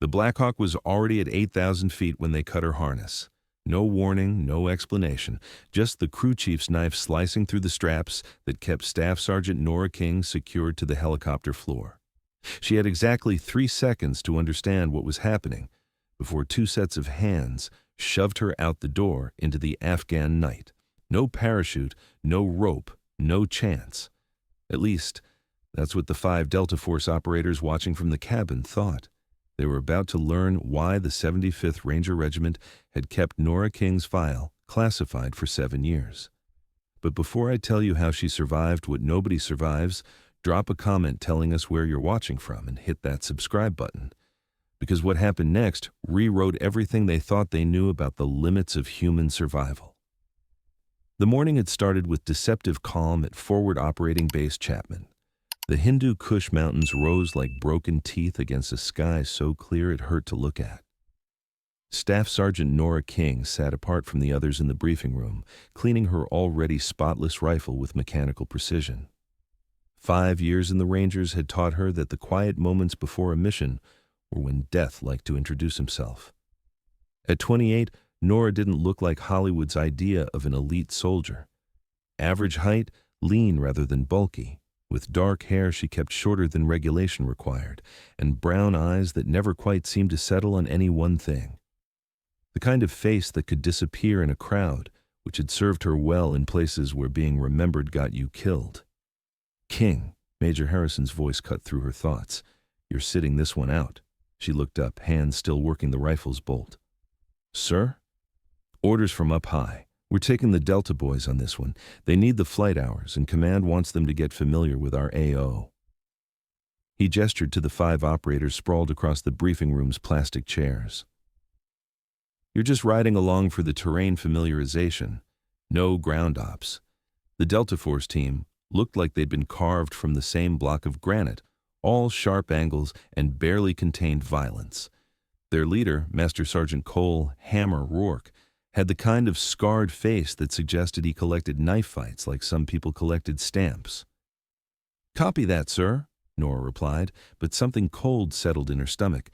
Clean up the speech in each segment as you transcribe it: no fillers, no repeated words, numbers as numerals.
The Blackhawk was already at 8,000 feet when they cut her harness. No warning, no explanation, just the crew chief's knife slicing through the straps that kept Staff Sergeant Nora King secured to the helicopter floor. She had exactly 3 seconds to understand what was happening before 2 sets of hands shoved her out the door into the Afghan night. No parachute, no rope, no chance. At least, that's what the 5 Delta Force operators watching from the cabin thought. They were about to learn why the 75th Ranger Regiment had kept Nora King's file classified for 7 years. But before I tell you how she survived what nobody survives, drop a comment telling us where you're watching from and hit that subscribe button. Because what happened next rewrote everything they thought they knew about the limits of human survival. The morning had started with deceptive calm at Forward Operating Base Chapman. The Hindu Kush Mountains rose like broken teeth against a sky so clear it hurt to look at. Staff Sergeant Nora King sat apart from the others in the briefing room, cleaning her already spotless rifle with mechanical precision. 5 years in the Rangers had taught her that the quiet moments before a mission were when death liked to introduce himself. At 28, Nora didn't look like Hollywood's idea of an elite soldier. Average height, lean rather than bulky. With dark hair she kept shorter than regulation required, and brown eyes that never quite seemed to settle on any one thing. The kind of face that could disappear in a crowd, which had served her well in places where being remembered got you killed. "King," Major Harrison's voice cut through her thoughts. "You're sitting this one out." She looked up, hands still working the rifle's bolt. "Sir?" "Orders from up high. We're taking the Delta boys on this one. They need the flight hours, and Command wants them to get familiar with our AO." He gestured to the 5 operators sprawled across the briefing room's plastic chairs. "You're just riding along for the terrain familiarization. No ground ops." The Delta Force team looked like they'd been carved from the same block of granite, all sharp angles and barely contained violence. Their leader, Master Sergeant Cole "Hammer" Rourke, had the kind of scarred face that suggested he collected knife fights like some people collected stamps. "Copy that, sir," Nora replied, but something cold settled in her stomach.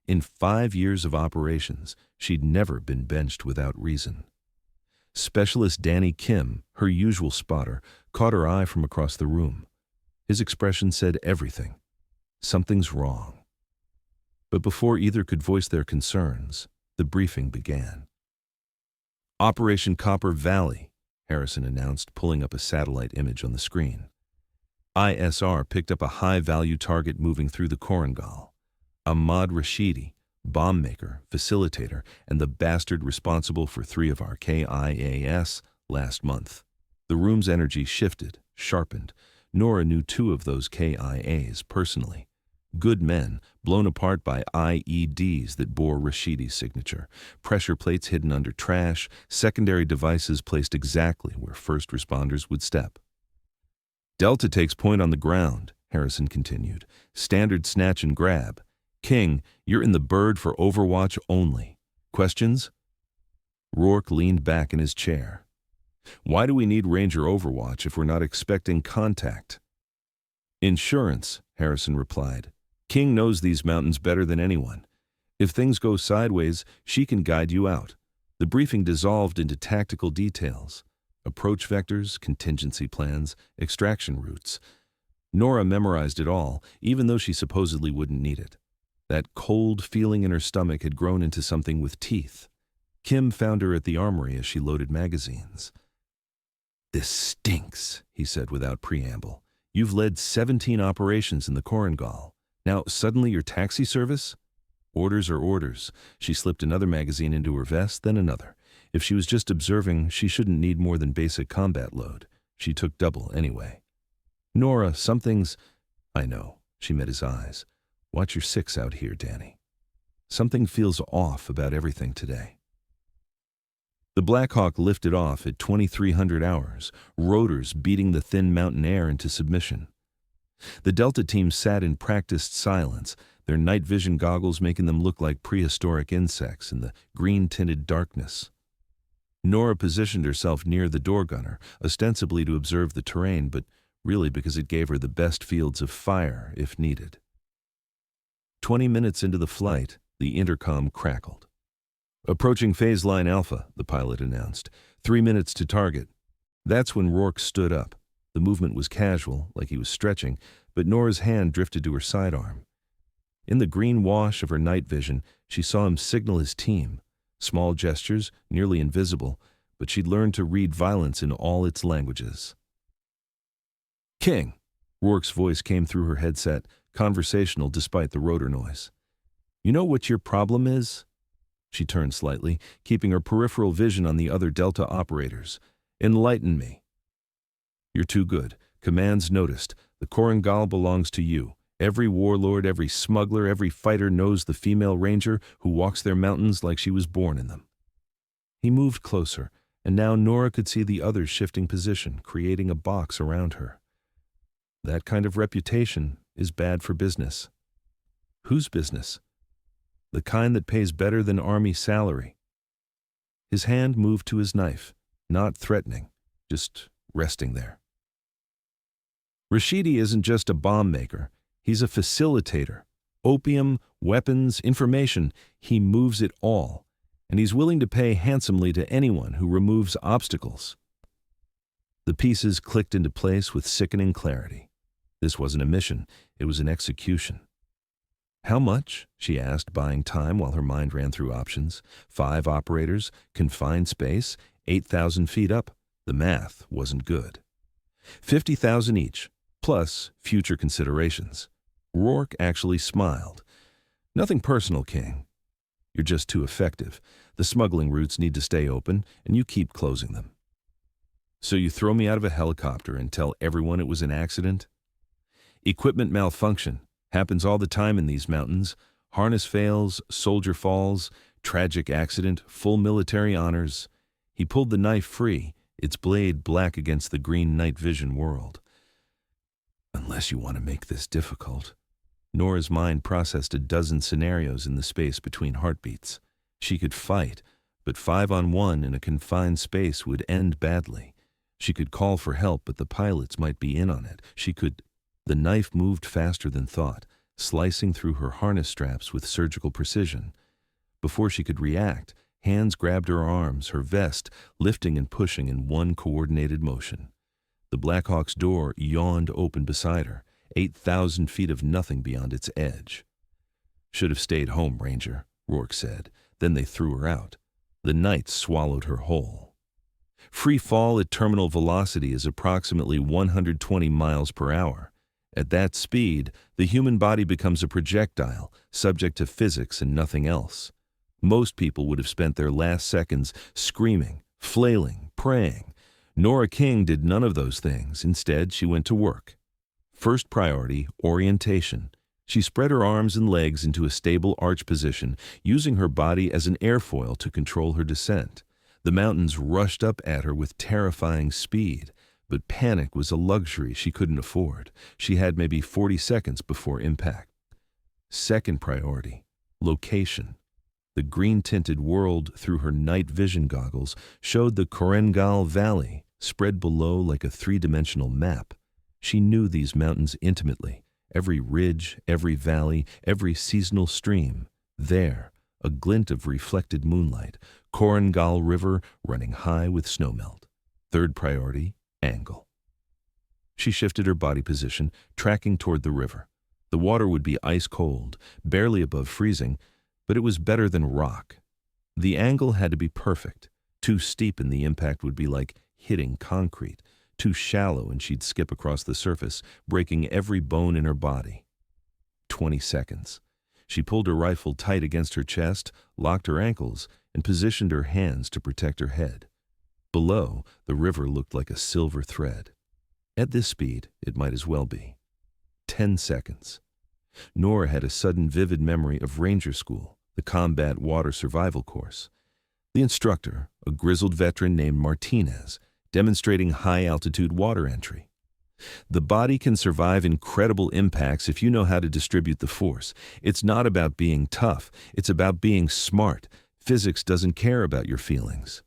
In 5 years of operations, she'd never been benched without reason. Specialist Danny Kim, her usual spotter, caught her eye from across the room. His expression said everything. Something's wrong. But before either could voice their concerns, the briefing began. "Operation Copper Valley," Harrison announced, pulling up a satellite image on the screen. ISR picked up a high-value target moving through the Korangal. Ahmad Rashidi, bomb maker, facilitator, and the bastard responsible for 3 of our KIAs last month. The room's energy shifted, sharpened. Nora knew 2 of those KIAs personally. Good men, blown apart by IEDs that bore Rashidi's signature, pressure plates hidden under trash, secondary devices placed exactly where first responders would step. "Delta takes point on the ground," Harrison continued. "Standard snatch and grab. King, you're in the bird for overwatch only. Questions?" Rourke leaned back in his chair. "Why do we need Ranger overwatch if we're not expecting contact?" "Insurance," Harrison replied. "King knows these mountains better than anyone. If things go sideways, she can guide you out." The briefing dissolved into tactical details. Approach vectors, contingency plans, extraction routes. Nora memorized it all, even though she supposedly wouldn't need it. That cold feeling in her stomach had grown into something with teeth. Kim found her at the armory as she loaded magazines. "This stinks," he said without preamble. "You've led 17 operations in the Korangal. Now, suddenly your taxi service?" "Orders are orders." She slipped another magazine into her vest, then another. If she was just observing, she shouldn't need more than basic combat load. She took double anyway. "Nora, something's—" "I know." She met his eyes. "Watch your 6 out here, Danny. Something feels off about everything today." The Blackhawk lifted off at 2300 hours, rotors beating the thin mountain air into submission. The Delta team sat in practiced silence, their night vision goggles making them look like prehistoric insects in the green-tinted darkness. Nora positioned herself near the door gunner, ostensibly to observe the terrain, but really because it gave her the best fields of fire if needed. 20 minutes into the flight, The intercom crackled. "Approaching phase line Alpha," the pilot announced. 3 minutes to target. That's when Rourke stood up. The movement was casual, like he was stretching, but Nora's hand drifted to her sidearm. In the green wash of her night vision, she saw him signal his team. Small gestures, nearly invisible, but she'd learned to read violence in all its languages. "King!" Rourke's voice came through her headset, conversational despite the rotor noise. "You know what your problem is?" She turned slightly, keeping her peripheral vision on the other Delta operators. "Enlighten me." "You're too good. Command's noticed. The Korangal belongs to you. Every warlord, every smuggler, every fighter knows the female ranger who walks their mountains like she was born in them." He moved closer, and now Nora could see the others shifting position, creating a box around her. That kind of reputation is bad for business. Whose business? The kind that pays better than army salary. His hand moved to his knife, not threatening, just resting there. Rashidi isn't just a bomb maker. He's a facilitator. Opium, weapons, information, he moves it all. And he's willing to pay handsomely to anyone who removes obstacles. The pieces clicked into place with sickening clarity. This wasn't a mission, it was an execution. "How much?" she asked, buying time while her mind ran through options. 5 operators, confined space, 8,000 feet up. The math wasn't good. 50,000 each, plus future considerations. Rourke actually smiled. "Nothing personal, King. You're just too effective. The smuggling routes need to stay open, and you keep closing them." "So you throw me out of a helicopter and tell everyone it was an accident?" "Equipment malfunction. Happens all the time in these mountains. Harness fails, soldier falls, tragic accident, full military honors." He pulled the knife free, its blade black against the green night vision world. "Unless you want to make this difficult." Nora's mind processed a dozen scenarios in the space between heartbeats. She could fight, but 5-on-1 in a confined space would end badly. She could call for help, but the pilots might be in on it. The knife moved faster than thought, slicing through her harness straps with surgical precision. Before she could react, hands grabbed her arms, her vest, lifting and pushing in one coordinated motion. The Blackhawk's door yawned open beside her, 8,000 feet of nothing beyond its edge. "Should have stayed home, Ranger," Rourke said. Then they threw her out. The night swallowed her whole. Free fall at terminal velocity is approximately 120 miles per hour. At that speed, the human body becomes a projectile, subject to physics and nothing else. Most people would have spent their last seconds screaming, flailing, praying. Nora King did none of those things. Instead, she went to work. First priority, orientation. She spread her arms and legs into a stable arch position, using her body as an airfoil to control her descent. The mountains rushed up at her with terrifying speed. But panic was a luxury she couldn't afford. She had maybe 40 seconds before impact. Second priority, location. The green-tinted world through her night vision goggles showed the Korangal Valley, spread below like a 3-dimensional map. She knew these mountains intimately, every ridge, every valley, every seasonal stream. There, a glint of reflected moonlight, Korangal River running high with snowmelt. Third priority, angle. She shifted her body position, tracking toward the river. The water would be ice cold, barely above freezing, but it was better than rock. The angle had to be perfect. Too steep and the impact would be like hitting concrete. Too shallow and she'd skip across the surface, breaking every bone in her body. 20 seconds. She pulled her rifle tight against her chest, locked her ankles, and positioned her hands to protect her head. Below, the river looked like a silver thread. At this speed, it might as well be. 10 seconds. Nora had a sudden vivid memory of Ranger School, the combat water survival course. The instructor, a grizzled veteran named Martinez, demonstrating high-altitude water entry. The body can survive incredible impacts if you know how to distribute the force. It's not about being tough, it's about being smart. Physics doesn't care about your feelings.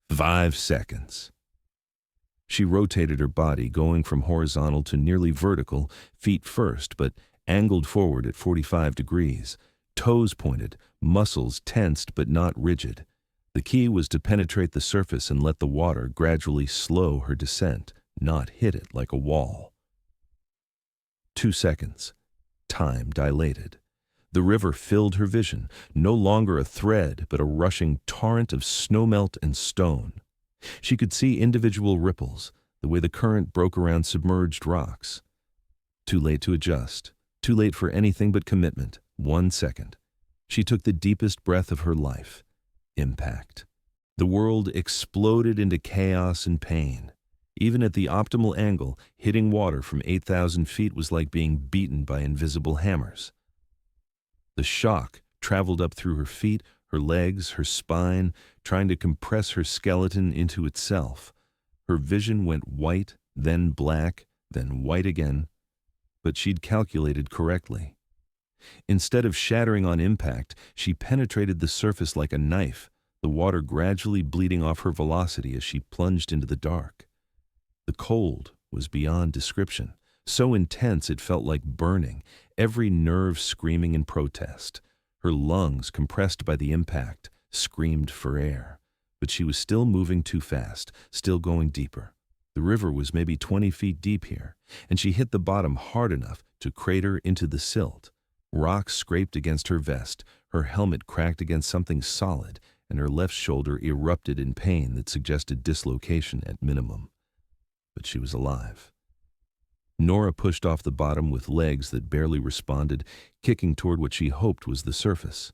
5 seconds. She rotated her body, going from horizontal to nearly vertical, feet first, but angled forward at 45 degrees. Toes pointed, muscles tensed but not rigid. The key was to penetrate the surface and let the water gradually slow her descent, not hit it like a wall. 2 seconds. Time dilated. The river filled her vision, no longer a thread but a rushing torrent of snowmelt and stone. She could see individual ripples, the way the current broke around submerged rocks. Too late to adjust, too late for anything but commitment. 1 second. She took the deepest breath of her life. Impact. The world exploded into chaos and pain. Even at the optimal angle, hitting water from 8,000 feet was like being beaten by invisible hammers. The shock traveled up through her feet, her legs, her spine, trying to compress her skeleton into itself. Her vision went white, then black, then white again. But she'd calculated correctly. Instead of shattering on impact, she penetrated the surface like a knife, the water gradually bleeding off her velocity as she plunged into the dark. The cold was beyond description, so intense it felt like burning, every nerve screaming in protest. Her lungs, compressed by the impact, screamed for air. But she was still moving too fast, still going deeper. The river was maybe 20 feet deep here, and she hit the bottom hard enough to crater into the silt. Rocks scraped against her vest, her helmet cracked against something solid, and her left shoulder erupted in pain that suggested dislocation at minimum. But she was alive. Nora pushed off the bottom with legs that barely responded, kicking toward what she hoped was the surface.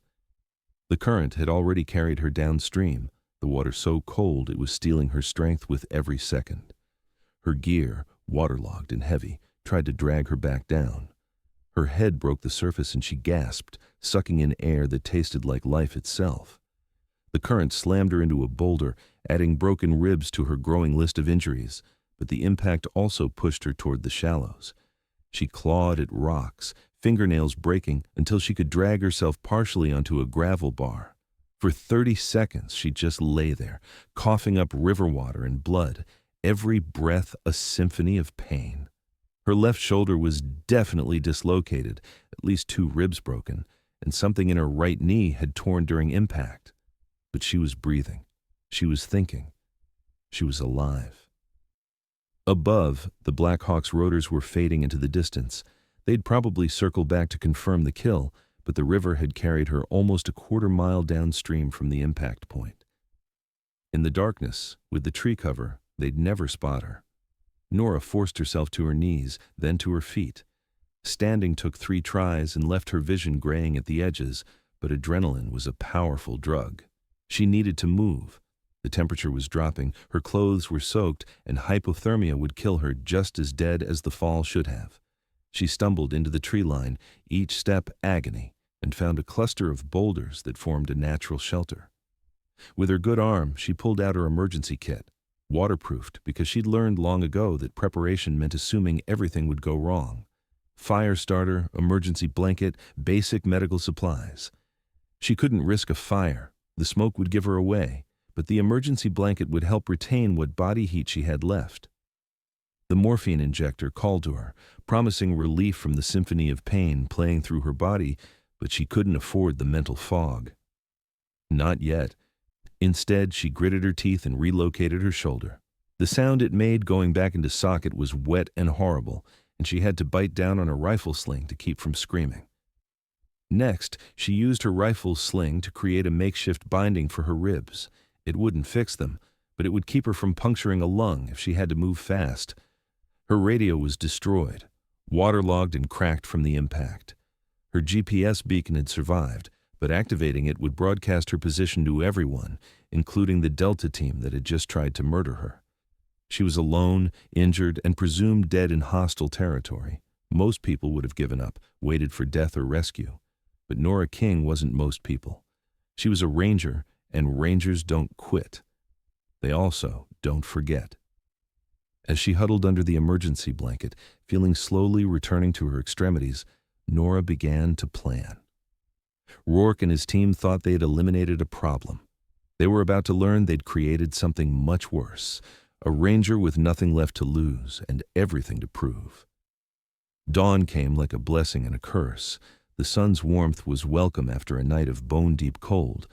The current had already carried her downstream, the water so cold it was stealing her strength with every second. Her gear, waterlogged and heavy, tried to drag her back down. Her head broke the surface and she gasped, sucking in air that tasted like life itself. The current slammed her into a boulder, adding broken ribs to her growing list of injuries, but the impact also pushed her toward the shallows. She clawed at rocks, fingernails breaking until she could drag herself partially onto a gravel bar. For 30 seconds she just lay there, coughing up river water and blood, every breath a symphony of pain. Her left shoulder was definitely dislocated, at least 2 ribs broken, and something in her right knee had torn during impact. But she was breathing. She was thinking. She was alive. Above, the Black Hawk's rotors were fading into the distance. They'd probably circle back to confirm the kill, but the river had carried her almost a quarter-mile downstream from the impact point. In the darkness, with the tree cover, they'd never spot her. Nora forced herself to her knees, then to her feet. Standing took 3 tries and left her vision graying at the edges, but adrenaline was a powerful drug. She needed to move. The temperature was dropping, her clothes were soaked, and hypothermia would kill her just as dead as the fall should have. She stumbled into the tree line, each step agony, and found a cluster of boulders that formed a natural shelter. With her good arm, she pulled out her emergency kit, waterproofed because she'd learned long ago that preparation meant assuming everything would go wrong. Fire starter, emergency blanket, basic medical supplies. She couldn't risk a fire. The smoke would give her away, but the emergency blanket would help retain what body heat she had left. The morphine injector called to her, promising relief from the symphony of pain playing through her body, but she couldn't afford the mental fog. Not yet. Instead, she gritted her teeth and relocated her shoulder. The sound it made going back into socket was wet and horrible, and she had to bite down on a rifle sling to keep from screaming. Next, she used her rifle sling to create a makeshift binding for her ribs. It wouldn't fix them, but it would keep her from puncturing a lung if she had to move fast. Her radio was destroyed, waterlogged and cracked from the impact. Her GPS beacon had survived, but activating it would broadcast her position to everyone, including the Delta team that had just tried to murder her. She was alone, injured, and presumed dead in hostile territory. Most people would have given up, waited for death or rescue. But Nora King wasn't most people. She was a ranger, and rangers don't quit. They also don't forget. As she huddled under the emergency blanket, feeling slowly returning to her extremities, Nora began to plan. Rourke and his team thought they had eliminated a problem. They were about to learn they'd created something much worse, a ranger with nothing left to lose and everything to prove. Dawn came like a blessing and a curse. The sun's warmth was welcome after a night of bone-deep cold,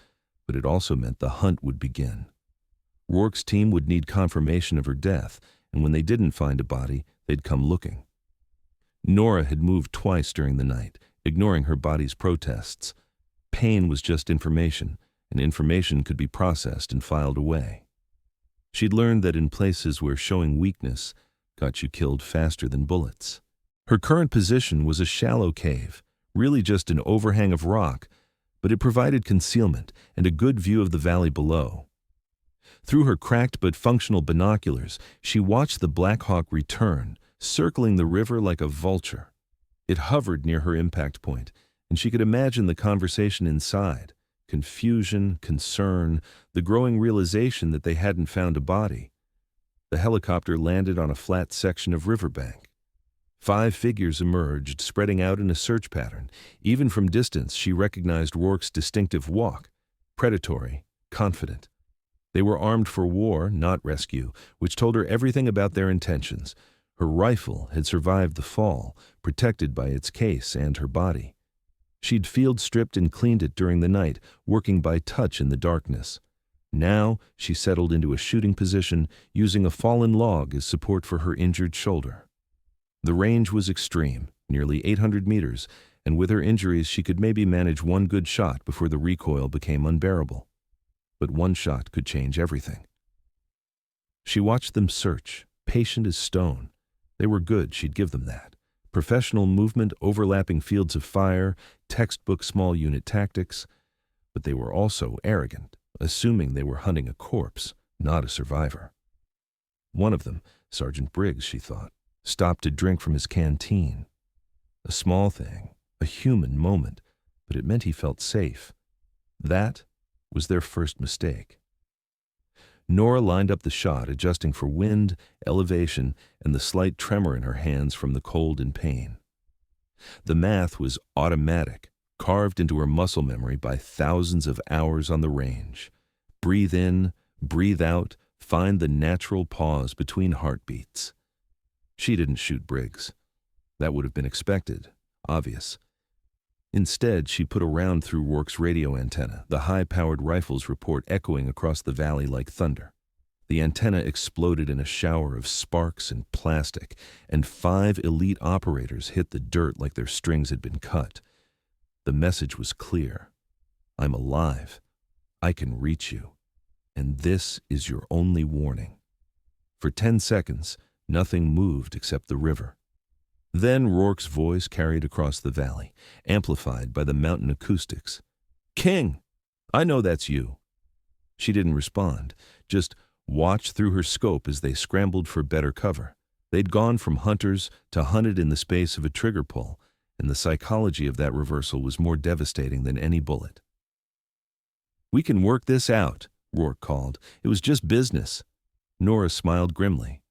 but it also meant the hunt would begin. Rourke's team would need confirmation of her death, and when they didn't find a body, they'd come looking. Nora had moved twice during the night, ignoring her body's protests. Pain was just information, and information could be processed and filed away. She'd learned that in places where showing weakness got you killed faster than bullets. Her current position was a shallow cave, really just an overhang of rock, but it provided concealment and a good view of the valley below. Through her cracked but functional binoculars, she watched the Black Hawk return, circling the river like a vulture. It hovered near her impact point, and she could imagine the conversation inside: confusion, concern, the growing realization that they hadn't found a body. The helicopter landed on a flat section of riverbank. 5 figures emerged, spreading out in a search pattern. Even from distance, she recognized Rourke's distinctive walk: predatory, confident. They were armed for war, not rescue, which told her everything about their intentions. Her rifle had survived the fall, protected by its case and her body. She'd field-stripped and cleaned it during the night, working by touch in the darkness. Now she settled into a shooting position, using a fallen log as support for her injured shoulder. The range was extreme, nearly 800 meters, and with her injuries she could maybe manage one good shot before the recoil became unbearable. But one shot could change everything. She watched them search, patient as stone. They were good, she'd give them that. Professional movement, overlapping fields of fire, textbook small unit tactics. But they were also arrogant, assuming they were hunting a corpse, not a survivor. One of them, Sergeant Briggs, she thought, stopped to drink from his canteen. A small thing, a human moment, but it meant he felt safe. That was their first mistake. Nora lined up the shot, adjusting for wind, elevation, and the slight tremor in her hands from the cold and pain. The math was automatic, carved into her muscle memory by thousands of hours on the range. Breathe in, breathe out, find the natural pause between heartbeats. She didn't shoot Briggs. That would have been expected, obvious. Instead, she put a round through Rourke's radio antenna, the high-powered rifle's report echoing across the valley like thunder. The antenna exploded in a shower of sparks and plastic, and 5 elite operators hit the dirt like their strings had been cut. The message was clear. I'm alive. I can reach you. And this is your only warning. For 10 seconds, nothing moved except the river. Then Rourke's voice carried across the valley, amplified by the mountain acoustics. "King, I know that's you." She didn't respond, just watched through her scope as they scrambled for better cover. They'd gone from hunters to hunted in the space of a trigger pull, and the psychology of that reversal was more devastating than any bullet. "We can work this out," Rourke called. "It was just business." Nora smiled grimly.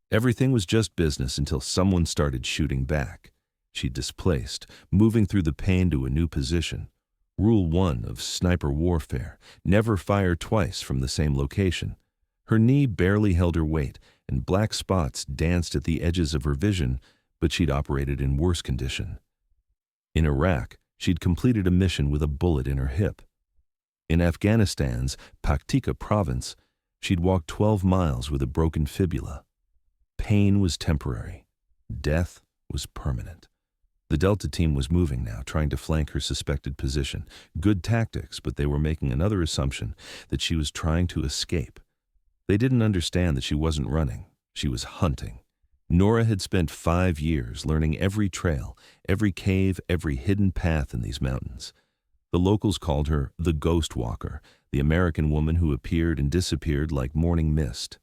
Everything was just business until someone started shooting back. She displaced, moving through the pain to a new position. Rule 1 of sniper warfare: never fire twice from the same location. Her knee barely held her weight, and black spots danced at the edges of her vision, but she'd operated in worse condition. In Iraq, she'd completed a mission with a bullet in her hip. In Afghanistan's Paktika province, she'd walked 12 miles with a broken fibula. Pain was temporary. Death was permanent. The Delta team was moving now, trying to flank her suspected position. Good tactics, but they were making another assumption, that she was trying to escape. They didn't understand that she wasn't running. She was hunting. Nora had spent 5 years learning every trail, every cave, every hidden path in these mountains. The locals called her the Ghost Walker, the American woman who appeared and disappeared like morning mist.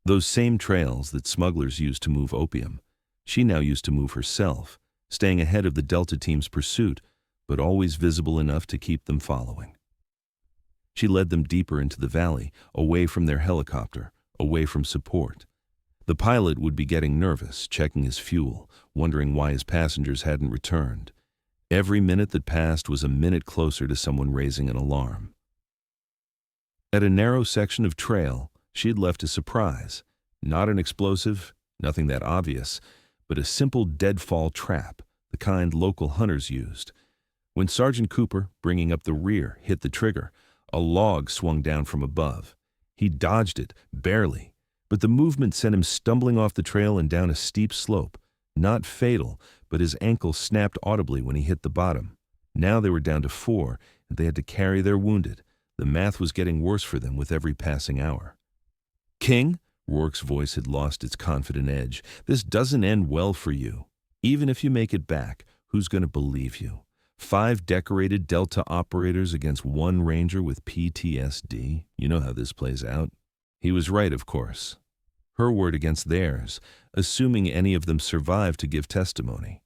Those same trails that smugglers used to move opium, she now used to move herself, staying ahead of the Delta team's pursuit, but always visible enough to keep them following. She led them deeper into the valley, away from their helicopter, away from support. The pilot would be getting nervous, checking his fuel, wondering why his passengers hadn't returned. Every minute that passed was a minute closer to someone raising an alarm. At a narrow section of trail, she had left a surprise. Not an explosive, nothing that obvious, but a simple deadfall trap, the kind local hunters used. When Sergeant Cooper, bringing up the rear, hit the trigger, a log swung down from above. He dodged it, barely, but the movement sent him stumbling off the trail and down a steep slope. Not fatal, but his ankle snapped audibly when he hit the bottom. Now they were down to 4, and they had to carry their wounded. The math was getting worse for them with every passing hour. "King," Rourke's voice had lost its confident edge, "this doesn't end well for you. Even if you make it back, who's going to believe you? 5 decorated Delta operators against 1 Ranger with PTSD. You know how this plays out." He was right, of course. Her word against theirs, assuming any of them survived to give testimony.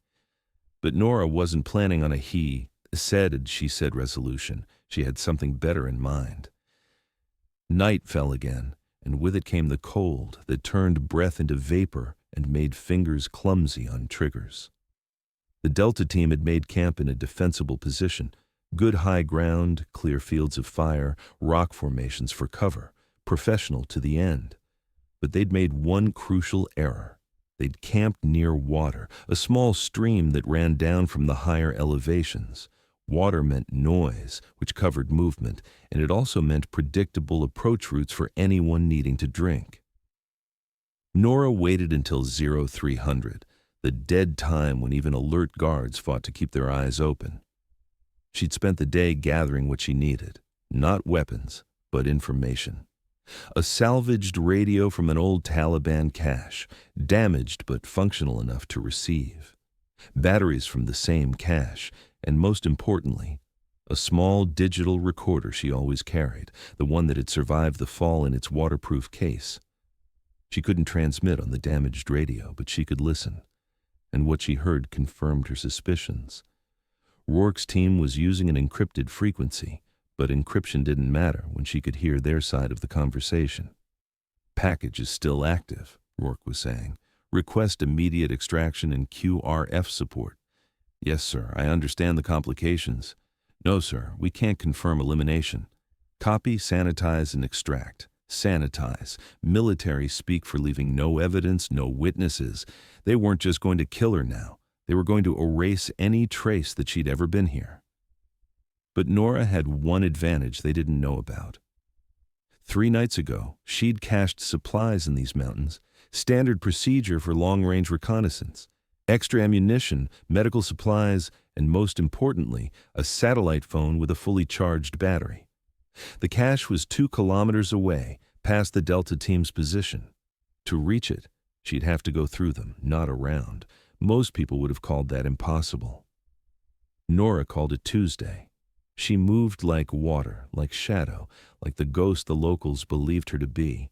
But Nora wasn't planning on a he said, she said resolution. She had something better in mind. Night fell again, and with it came the cold that turned breath into vapor and made fingers clumsy on triggers. The Delta team had made camp in a defensible position, good high ground, clear fields of fire, rock formations for cover, professional to the end. But they'd made one crucial error. They'd camped near water, a small stream that ran down from the higher elevations. Water meant noise, which covered movement, and it also meant predictable approach routes for anyone needing to drink. Nora waited until 0300, the dead time when even alert guards fought to keep their eyes open. She'd spent the day gathering what she needed, not weapons, but information. A salvaged radio from an old Taliban cache, damaged but functional enough to receive. Batteries from the same cache, and most importantly, a small digital recorder she always carried, the one that had survived the fall in its waterproof case. She couldn't transmit on the damaged radio, but she could listen, and what she heard confirmed her suspicions. Rourke's team was using an encrypted frequency, but encryption didn't matter when she could hear their side of the conversation. "Package is still active," Rourke was saying. "Request immediate extraction and QRF support." "Yes, sir, I understand the complications." "No, sir, we can't confirm elimination." "Copy, sanitize, and extract." Sanitize. Military speak for leaving no evidence, no witnesses. They weren't just going to kill her now. They were going to erase any trace that she'd ever been here. But Nora had one advantage they didn't know about. 3 nights ago, she'd cached supplies in these mountains, standard procedure for long-range reconnaissance, extra ammunition, medical supplies, and most importantly, a satellite phone with a fully charged battery. The cache was 2 kilometers away, past the Delta team's position. To reach it, she'd have to go through them, not around. Most people would have called that impossible. Nora called it Tuesday. She moved like water, like shadow, like the ghost the locals believed her to be.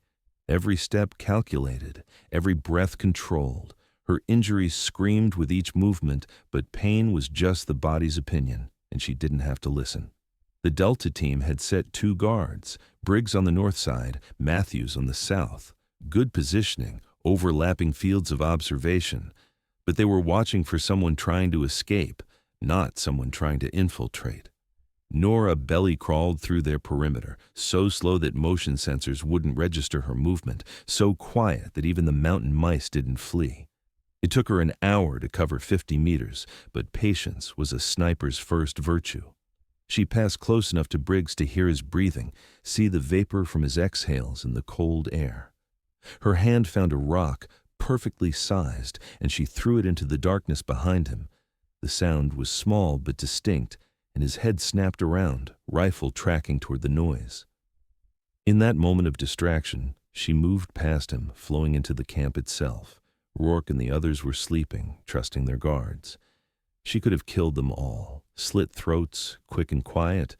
Every step calculated, every breath controlled. Her injuries screamed with each movement, but pain was just the body's opinion, and she didn't have to listen. The Delta team had set 2 guards, Briggs on the north side, Matthews on the south. Good positioning, overlapping fields of observation. But they were watching for someone trying to escape, not someone trying to infiltrate. Nora belly-crawled through their perimeter, so slow that motion sensors wouldn't register her movement, so quiet that even the mountain mice didn't flee. It took her an hour to cover 50 meters, but patience was a sniper's first virtue. She passed close enough to Briggs to hear his breathing, see the vapor from his exhales in the cold air. Her hand found a rock, perfectly sized, and she threw it into the darkness behind him. The sound was small but distinct, and his head snapped around, rifle tracking toward the noise. In that moment of distraction, she moved past him, flowing into the camp itself. Rourke and the others were sleeping, trusting their guards. She could have killed them all, slit throats, quick and quiet,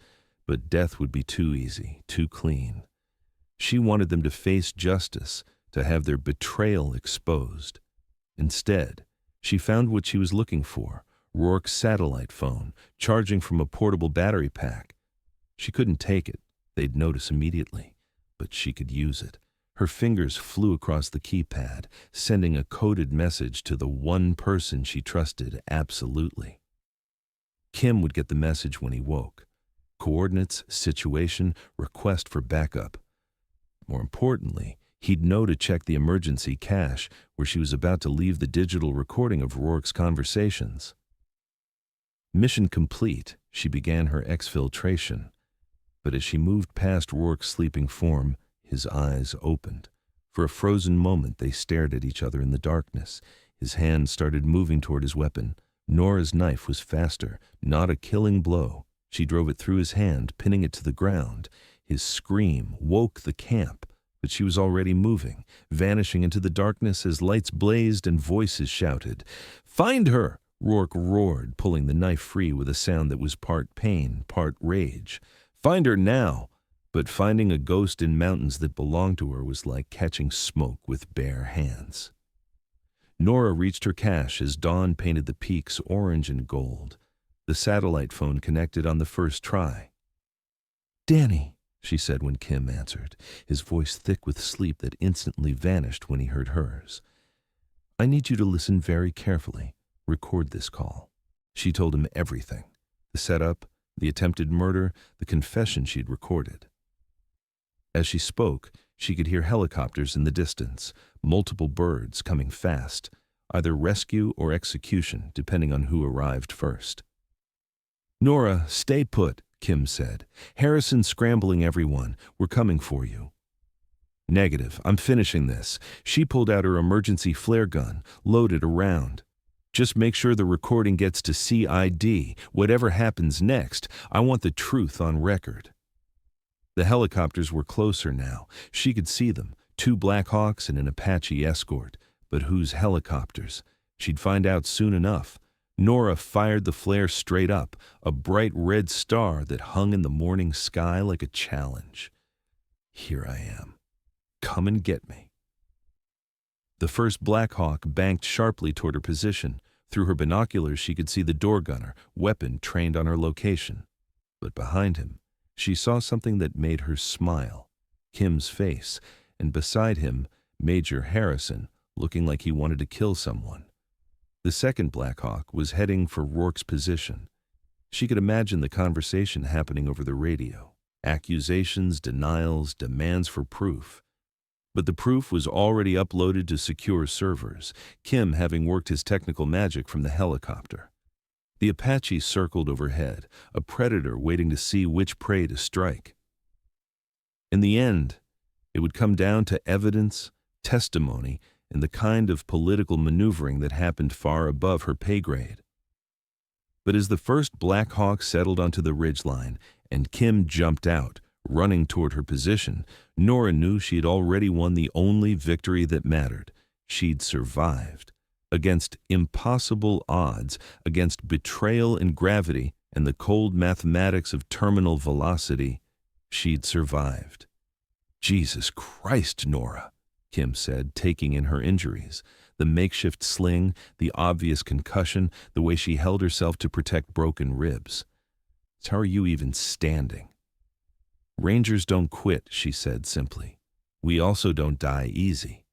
but death would be too easy, too clean. She wanted them to face justice, to have their betrayal exposed. Instead, she found what she was looking for. Rourke's satellite phone, charging from a portable battery pack. She couldn't take it, they'd notice immediately, but she could use it. Her fingers flew across the keypad, sending a coded message to the one person she trusted absolutely. Kim would get the message when he woke. Coordinates, situation, request for backup. More importantly, he'd know to check the emergency cache where she was about to leave the digital recording of Rourke's conversations. Mission complete, She began her exfiltration, but as she moved past Rourke's sleeping form, his eyes opened. For a frozen moment they stared at each other in the darkness. His hand started moving toward his weapon. Nora's knife was faster, not a killing blow. She drove it through his hand, pinning it to the ground. His scream woke the camp, but she was already moving, vanishing into the darkness as lights blazed and voices shouted. "Find her!" Rourke roared, pulling the knife free with a sound that was part pain, part rage. "Find her now!" But finding a ghost in mountains that belonged to her was like catching smoke with bare hands. Nora reached her cache as dawn painted the peaks orange and gold. The satellite phone connected on the first try. "Danny," she said when Kim answered, his voice thick with sleep that instantly vanished when he heard hers. "I need you to listen very carefully. Record this call." She told him everything. The setup, the attempted murder, the confession she'd recorded. As she spoke, she could hear helicopters in the distance, multiple birds coming fast, either rescue or execution, depending on who arrived first. "Nora, stay put," Kim said. "Harrison's scrambling everyone. We're coming for you." "Negative. I'm finishing this." She pulled out her emergency flare gun, loaded a round. "Just make sure the recording gets to CID. Whatever happens next, I want the truth on record." The helicopters were closer now. She could see them, 2 Black Hawks and an Apache escort. But whose helicopters? She'd find out soon enough. Nora fired the flare straight up, a bright red star that hung in the morning sky like a challenge. "Here I am. Come and get me." The first Black Hawk banked sharply toward her position. Through her binoculars she could see the door gunner, weapon trained on her location. But behind him, she saw something that made her smile. Kim's face, and beside him, Major Harrison, looking like he wanted to kill someone. The second Black Hawk was heading for Rourke's position. She could imagine the conversation happening over the radio. Accusations, denials, demands for proof. But the proof was already uploaded to secure servers, Kim having worked his technical magic from the helicopter. The Apache circled overhead, a predator waiting to see which prey to strike. In the end, it would come down to evidence, testimony, and the kind of political maneuvering that happened far above her pay grade. But as the first Black Hawk settled onto the ridgeline and Kim jumped out, running toward her position, Nora knew she had already won the only victory that mattered. She'd survived. Against impossible odds, against betrayal and gravity and the cold mathematics of terminal velocity, she'd survived. "Jesus Christ, Nora," Kim said, taking in her injuries. The makeshift sling, the obvious concussion, the way she held herself to protect broken ribs. "How are you even standing?" "Rangers don't quit," she said simply. "We also don't die easy."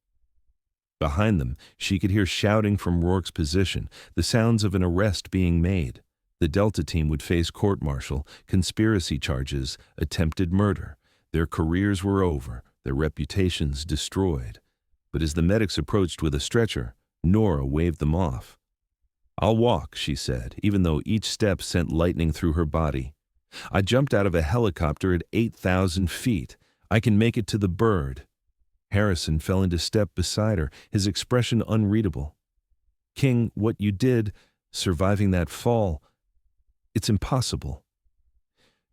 Behind them, she could hear shouting from Rourke's position, the sounds of an arrest being made. The Delta team would face court-martial, conspiracy charges, attempted murder. Their careers were over, their reputations destroyed. But as the medics approached with a stretcher, Nora waved them off. "I'll walk," she said, even though each step sent lightning through her body. "I jumped out of a helicopter at 8,000 feet. I can make it to the bird." Harrison fell into step beside her, his expression unreadable. "King, what you did, surviving that fall, it's impossible."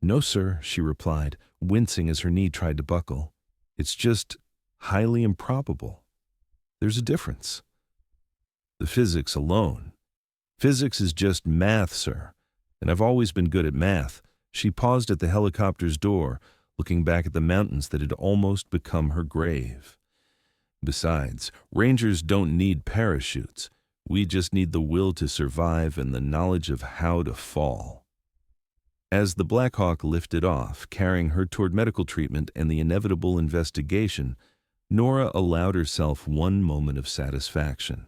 "No, sir," she replied, wincing as her knee tried to buckle. "It's just highly improbable. There's a difference." "The physics alone. Physics is just math, sir, and I've always been good at math." She paused at the helicopter's door, looking back at the mountains that had almost become her grave. "Besides, Rangers don't need parachutes. We just need the will to survive and the knowledge of how to fall." As the Black Hawk lifted off, carrying her toward medical treatment and the inevitable investigation, Nora allowed herself one moment of satisfaction.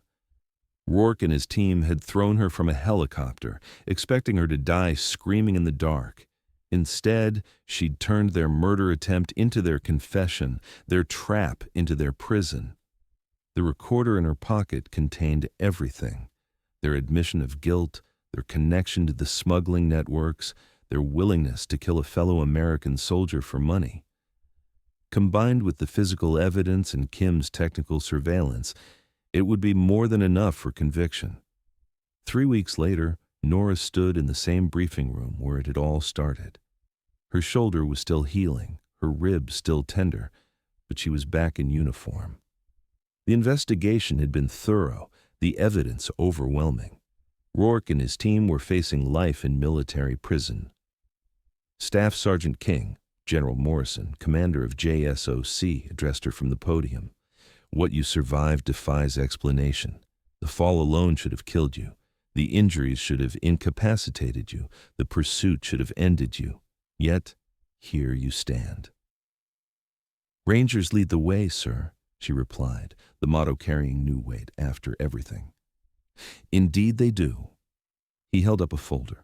Rourke and his team had thrown her from a helicopter, expecting her to die screaming in the dark. Instead, she'd turned their murder attempt into their confession, their trap into their prison. The recorder in her pocket contained everything: their admission of guilt, their connection to the smuggling networks, their willingness to kill a fellow American soldier for money. Combined with the physical evidence and Kim's technical surveillance, it would be more than enough for conviction. 3 weeks later, Nora stood in the same briefing room where it had all started. Her shoulder was still healing, her ribs still tender, but she was back in uniform. The investigation had been thorough, the evidence overwhelming. Rourke and his team were facing life in military prison. Staff Sergeant King, General Morrison, commander of JSOC, addressed her from the podium. What you survived defies explanation. The fall alone should have killed you. The injuries should have incapacitated you. The pursuit should have ended you. Yet, here you stand. Rangers lead the way, sir, she replied, the motto carrying new weight after everything. Indeed they do. He held up a folder.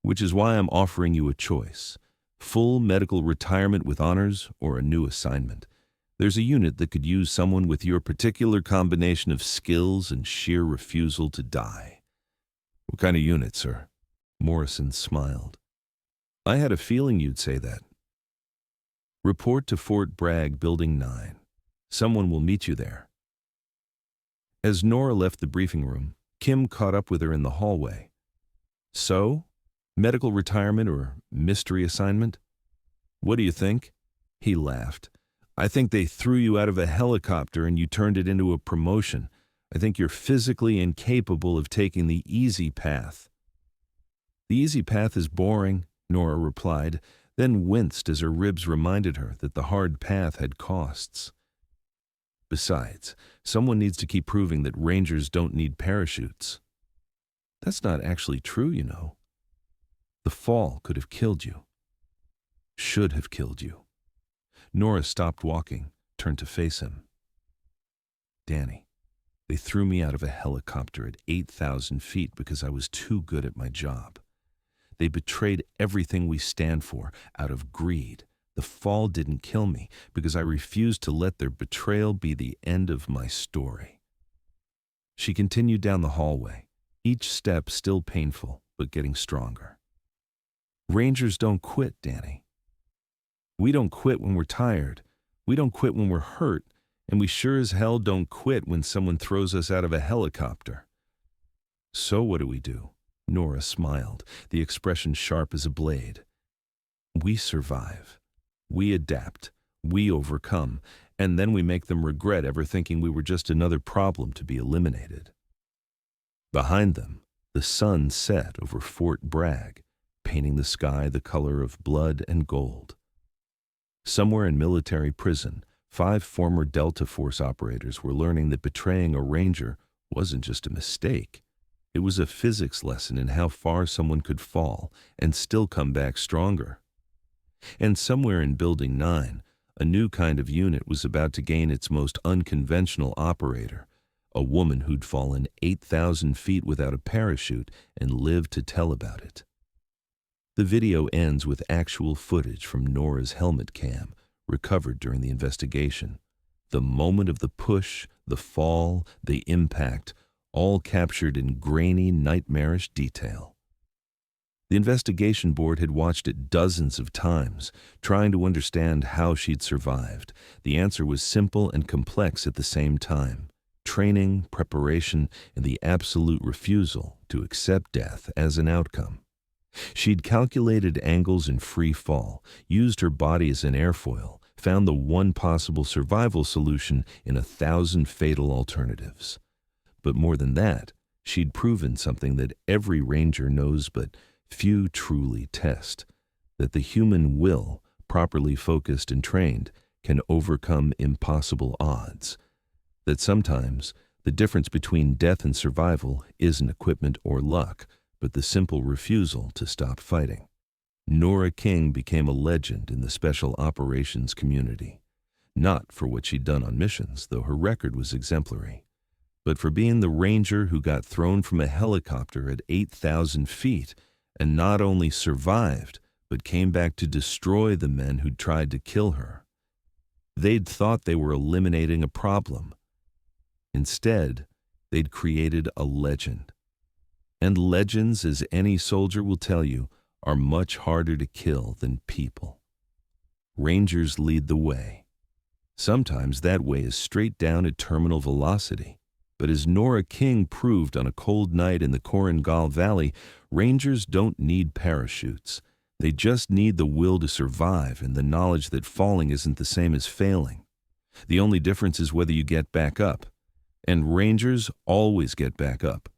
Which is why I'm offering you a choice. Full medical retirement with honors or a new assignment. There's a unit that could use someone with your particular combination of skills and sheer refusal to die. What kind of unit, sir? Morrison smiled. I had a feeling you'd say that. Report to Fort Bragg, Building 9. Someone will meet you there. As Nora left the briefing room, Kim caught up with her in the hallway. So? Medical retirement or mystery assignment? What do you think? He laughed. I think they threw you out of a helicopter and you turned it into a promotion. I think you're physically incapable of taking the easy path. The easy path is boring, Nora replied, then winced as her ribs reminded her that the hard path had costs. Besides, someone needs to keep proving that Rangers don't need parachutes. That's not actually true, you know. The fall could have killed you. Should have killed you. Nora stopped walking, turned to face him. Danny, they threw me out of a helicopter at 8,000 feet because I was too good at my job. They betrayed everything we stand for out of greed. The fall didn't kill me because I refused to let their betrayal be the end of my story. She continued down the hallway, each step still painful, but getting stronger. Rangers don't quit, Danny. We don't quit when we're tired. We don't quit when we're hurt. And we sure as hell don't quit when someone throws us out of a helicopter. So what do? Nora smiled, the expression sharp as a blade. We survive. We adapt. We overcome. And then we make them regret ever thinking we were just another problem to be eliminated. Behind them, the sun set over Fort Bragg, painting the sky the color of blood and gold. Somewhere in military prison, 5 former Delta Force operators were learning that betraying a Ranger wasn't just a mistake. It was a physics lesson in how far someone could fall and still come back stronger. And somewhere in Building 9, a new kind of unit was about to gain its most unconventional operator, a woman who'd fallen 8,000 feet without a parachute and lived to tell about it. The video ends with actual footage from Nora's helmet cam, recovered during the investigation. The moment of the push, the fall, the impact, all captured in grainy, nightmarish detail. The investigation board had watched it dozens of times, trying to understand how she'd survived. The answer was simple and complex at the same time. Training, preparation, and the absolute refusal to accept death as an outcome. She'd calculated angles in free fall, used her body as an airfoil, found the one possible survival solution in 1,000 fatal alternatives. But more than that, she'd proven something that every Ranger knows but few truly test, that the human will, properly focused and trained, can overcome impossible odds. That sometimes the difference between death and survival isn't equipment or luck, but the simple refusal to stop fighting. Nora King became a legend in the special operations community, not for what she'd done on missions, though her record was exemplary, but for being the Ranger who got thrown from a helicopter at 8,000 feet and not only survived, but came back to destroy the men who'd tried to kill her. They'd thought they were eliminating a problem. Instead, they'd created a legend. And legends, as any soldier will tell you, are much harder to kill than people. Rangers lead the way. Sometimes that way is straight down at terminal velocity. But as Nora King proved on a cold night in the Korengal Valley, Rangers don't need parachutes. They just need the will to survive and the knowledge that falling isn't the same as failing. The only difference is whether you get back up. And Rangers always get back up.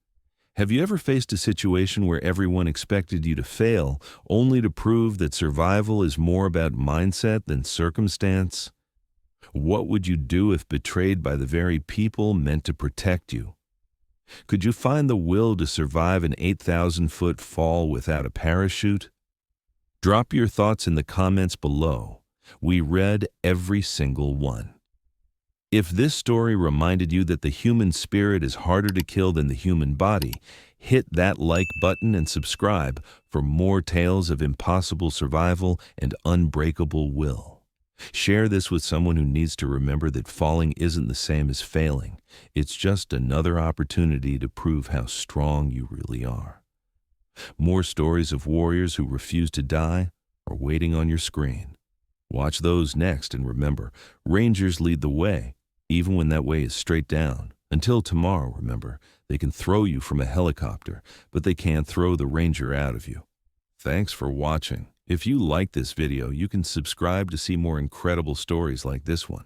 Have you ever faced a situation where everyone expected you to fail, only to prove that survival is more about mindset than circumstance? What would you do if betrayed by the very people meant to protect you? Could you find the will to survive an 8,000-foot fall without a parachute? Drop your thoughts in the comments below. We read every single one. If this story reminded you that the human spirit is harder to kill than the human body, hit that like button and subscribe for more tales of impossible survival and unbreakable will. Share this with someone who needs to remember that falling isn't the same as failing. It's just another opportunity to prove how strong you really are. More stories of warriors who refuse to die are waiting on your screen. Watch those next, and remember, Rangers lead the way, even when that way is straight down. Until tomorrow, remember, they can throw you from a helicopter, but they can't throw the Ranger out of you. Thanks for watching. If you like this video, you can subscribe to see more incredible stories like this one.